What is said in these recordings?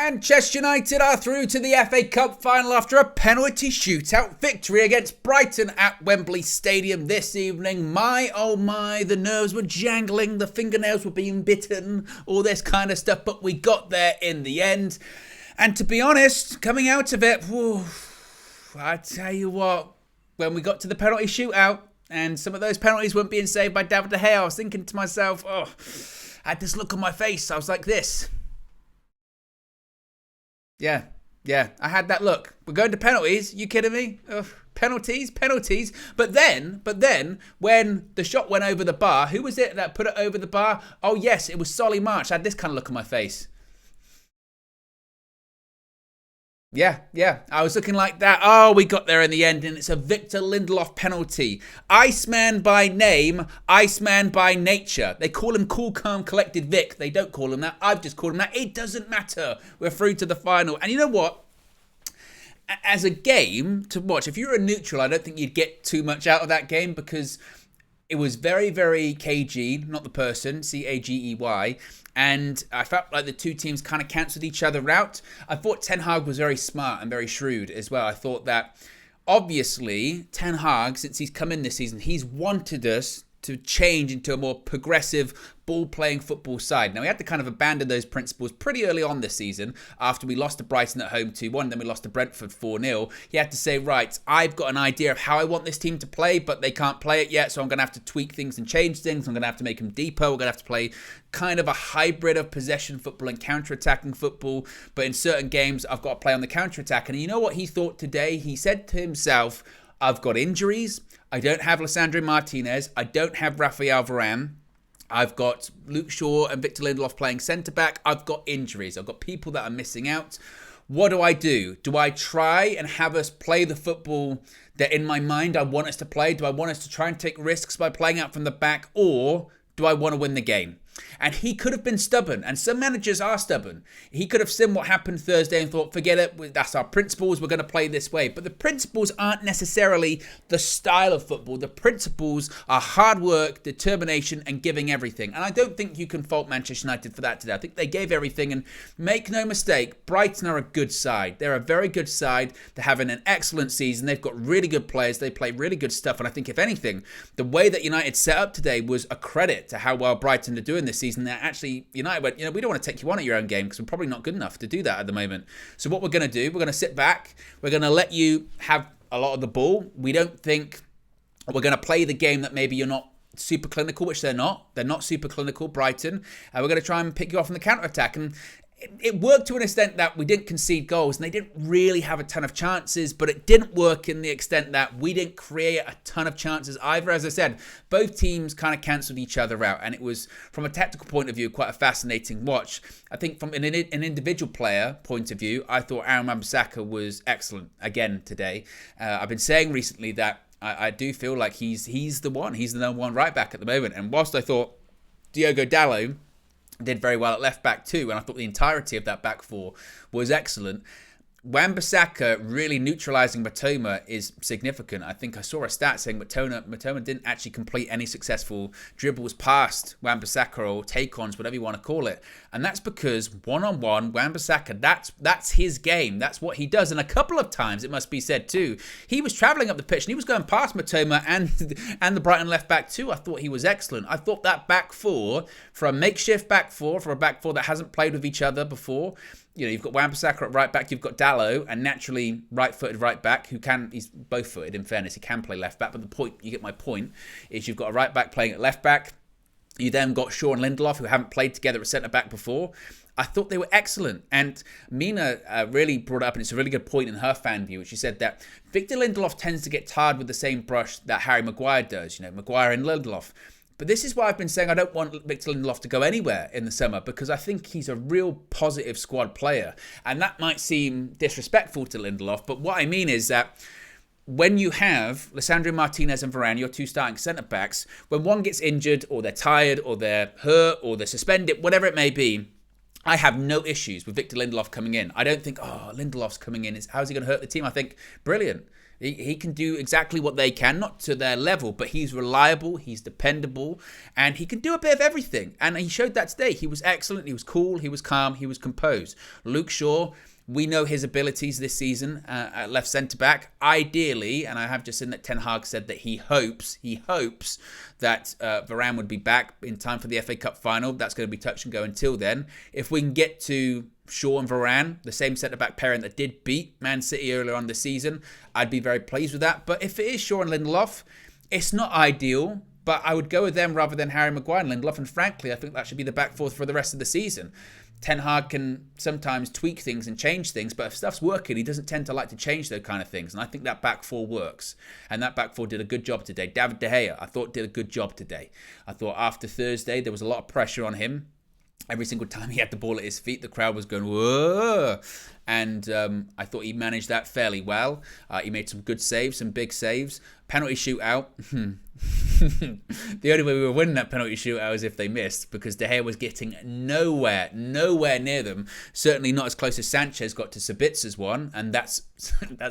Manchester United are through to the FA Cup final after a penalty shootout victory against Brighton at Wembley Stadium this evening. My, oh my, the nerves were jangling, the fingernails were being bitten, all this kind of stuff, but we got there in the end. And to be honest, coming out of it, I tell you what, when we got to the penalty shootout, and some of those penalties weren't being saved by David De Gea, I was thinking to myself, I had this look on my face, I was like this. Yeah, I had that look. We're going to penalties. You kidding me? Ugh, penalties. But then, when the shot went over the bar, who was it that put it over the bar? Oh yes, it was Solly March. I had this kind of look on my face. Yeah, I was looking like that. Oh, we got there in the end, and it's a Victor Lindelof penalty. Iceman by name, Iceman by nature. They call him Cool, Calm, Collected Vic. They don't call him that. I've just called him that. It doesn't matter. We're through to the final. And you know what? As a game to watch, if you're a neutral, I don't think you'd get too much out of that game because it was very, very cagey, not the person, Cagey. And I felt like the two teams kind of cancelled each other out. I thought Ten Hag was very smart and very shrewd as well. I thought that, obviously, Ten Hag, since he's come in this season, he's wanted us to change into a more progressive ball-playing football side. Now, we had to kind of abandon those principles pretty early on this season after we lost to Brighton at home 2-1, then we lost to Brentford 4-0. He had to say, right, I've got an idea of how I want this team to play, but they can't play it yet, so I'm going to have to tweak things and change things. I'm going to have to make them deeper. We're going to have to play kind of a hybrid of possession football and counter-attacking football, but in certain games, I've got to play on the counter-attack. And you know what he thought today? He said to himself, I've got injuries. I don't have Lisandro Martinez. I don't have Rafael Varane. I've got Luke Shaw and Victor Lindelof playing centre-back. I've got injuries. I've got people that are missing out. What do? Do I try and have us play the football that in my mind I want us to play? Do I want us to try and take risks by playing out from the back? Or do I want to win the game? And he could have been stubborn, and some managers are stubborn. He could have seen what happened Thursday and thought, forget it, that's our principles, we're going to play this way. But the principles aren't necessarily the style of football. The principles are hard work, determination, and giving everything. And I don't think you can fault Manchester United for that today. I think they gave everything, and make no mistake, Brighton are a good side. They're a very good side. They're having an excellent season. They've got really good players. They play really good stuff. And I think, if anything, the way that United set up today was a credit to how well Brighton are doing this season. That actually United went, we don't want to take you on at your own game because we're probably not good enough to do that at the moment. So what we're going to do, we're going to sit back. We're going to let you have a lot of the ball. We don't think we're going to play the game that maybe you're not super clinical, which they're not. They're not super clinical, Brighton. And we're going to try and pick you off on the counter-attack. And it worked to an extent that we didn't concede goals and they didn't really have a ton of chances, but it didn't work in the extent that we didn't create a ton of chances either. As I said, both teams kind of cancelled each other out, and it was, from a tactical point of view, quite a fascinating watch. I think from an individual player point of view, I thought Aaron Wan-Bissaka was excellent again today. I've been saying recently that I do feel like he's the one. He's the number one right back at the moment. And whilst I thought Diogo Dalot did very well at left back too, and I thought the entirety of that back four was excellent, Wan-Bissaka really neutralising Matoma is significant. I think I saw a stat saying Matoma didn't actually complete any successful dribbles past Wan-Bissaka or take-ons, whatever you want to call it. And that's because one-on-one, Wan-Bissaka, that's his game. That's what he does. And a couple of times, it must be said too, he was travelling up the pitch and he was going past Matoma and the Brighton left back too. I thought he was excellent. I thought that back four, for a makeshift back four, for a back four that hasn't played with each other before, you've got Wan-Bissaka at right back, you've got Dalot, and naturally right-footed right back, he's both-footed in fairness, he can play left back, but the point, you get my point, is you've got a right back playing at left back, you then got Shaw and Lindelof, who haven't played together at centre-back before. I thought they were excellent, and Mina really brought it up, and it's a really good point in her fan view, which she said that Victor Lindelof tends to get tarred with the same brush that Harry Maguire does, Maguire and Lindelof. But this is why I've been saying I don't want Victor Lindelof to go anywhere in the summer, because I think he's a real positive squad player. And that might seem disrespectful to Lindelof, but what I mean is that when you have Lisandro Martinez and Varane, your two starting centre-backs, when one gets injured or they're tired or they're hurt or they're suspended, whatever it may be, I have no issues with Victor Lindelof coming in. I don't think, Lindelof's coming in. How's he going to hurt the team? I think, brilliant. He can do exactly what they can, not to their level, but he's reliable, he's dependable, and he can do a bit of everything. And he showed that today. He was excellent, he was cool, he was calm, he was composed. Luke Shaw, we know his abilities this season at left centre-back. Ideally, and I have just seen that Ten Hag said that he hopes that Varane would be back in time for the FA Cup final. That's going to be touch and go until then. If we can get to Shaw and Varane, the same centre-back pairing that did beat Man City earlier on this season, I'd be very pleased with that. But if it is Shaw and Lindelof, it's not ideal, but I would go with them rather than Harry Maguire and Lindelof. And frankly, I think that should be the back four for the rest of the season. Ten Hag can sometimes tweak things and change things, but if stuff's working, he doesn't tend to like to change those kind of things. And I think that back four works. And that back four did a good job today. David De Gea, I thought, did a good job today. I thought after Thursday, there was a lot of pressure on him. Every single time he had the ball at his feet, the crowd was going, whoa. And I thought he managed that fairly well. He made some good saves, some big saves. Penalty shootout. The only way we were winning that penalty shootout is if they missed, because De Gea was getting nowhere near them. Certainly not as close as Sanchez got to Sabitzer's one, and that's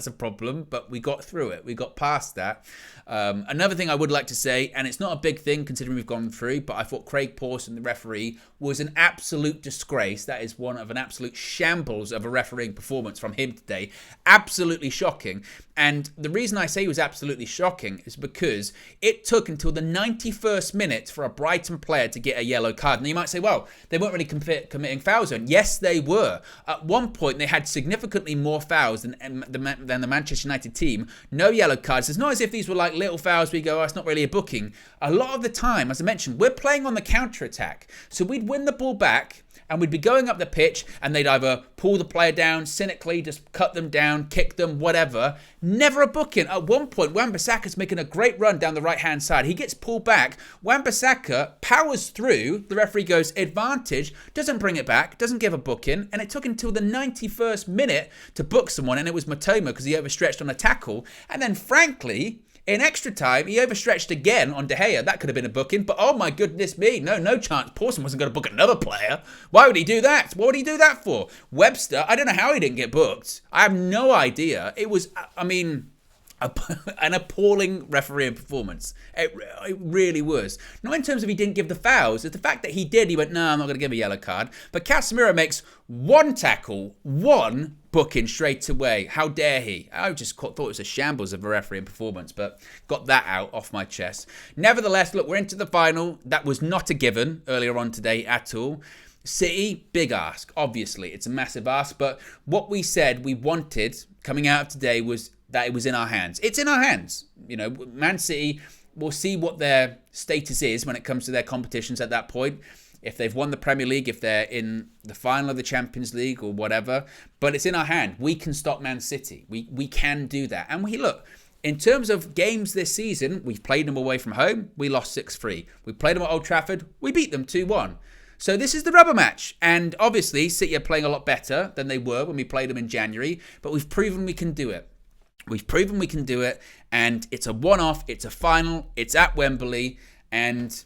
a problem. But we got through it. We got past that. Another thing I would like to say, and it's not a big thing considering we've gone through, but I thought Craig Pawson, the referee, was an absolute disgrace. That is one of an absolute shambles of a refereeing performance from him today. Absolutely shocking. And the reason I say he was absolutely shocking is because it took until the 91st minute for a Brighton player to get a yellow card. And you might say, well, they weren't really committing fouls. And yes, they were. At one point, they had significantly more fouls than the Manchester United team. No yellow cards. It's not as if these were like little fouls we go, it's not really a booking. A lot of the time, as I mentioned, we're playing on the counter-attack. So we'd win the ball back, and we'd be going up the pitch, and they'd either pull the player down, cynically just cut them down, kick them, whatever. Never a booking. At one point, Wan-Bissaka's making a great run down the right-hand side. He gets pulled back. Wan-Bissaka powers through. The referee goes, advantage, doesn't bring it back, doesn't give a booking, and it took until the 91st minute to book someone, and it was Matoma because he overstretched on a tackle. And then, frankly, in extra time, he overstretched again on De Gea. That could have been a booking, but oh my goodness me, no chance. Pawson wasn't going to book another player. Why would he do that? What would he do that for? Webster, I don't know how he didn't get booked. I have no idea. It was, an appalling refereeing performance. It really was. Not in terms of he didn't give the fouls. It's the fact that he did. He went, no, I'm not going to give a yellow card. But Casemiro makes one tackle, one booking straight away. How dare he? I just thought it was a shambles of a refereeing performance, but got that out off my chest. Nevertheless, look, we're into the final. That was not a given earlier on today at all. City, big ask. Obviously, it's a massive ask. But what we said we wanted coming out of today was that it was in our hands. It's in our hands. You know, Man City, we'll see what their status is when it comes to their competitions at that point. If they've won the Premier League, if they're in the final of the Champions League or whatever. But it's in our hand. We can stop Man City. We can do that. And look, in terms of games this season, we've played them away from home. We lost 6-3. We played them at Old Trafford. We beat them 2-1. So this is the rubber match. And obviously, City are playing a lot better than they were when we played them in January. But we've proven we can do it. We've proven we can do it, and it's a one-off, it's a final, it's at Wembley, and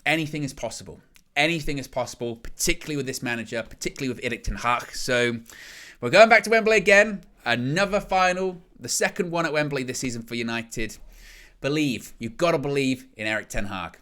anything is possible. Anything is possible, particularly with this manager, particularly with Erik ten Hag. So we're going back to Wembley again, another final, the second one at Wembley this season for United. Believe, you've got to believe in Erik ten Hag.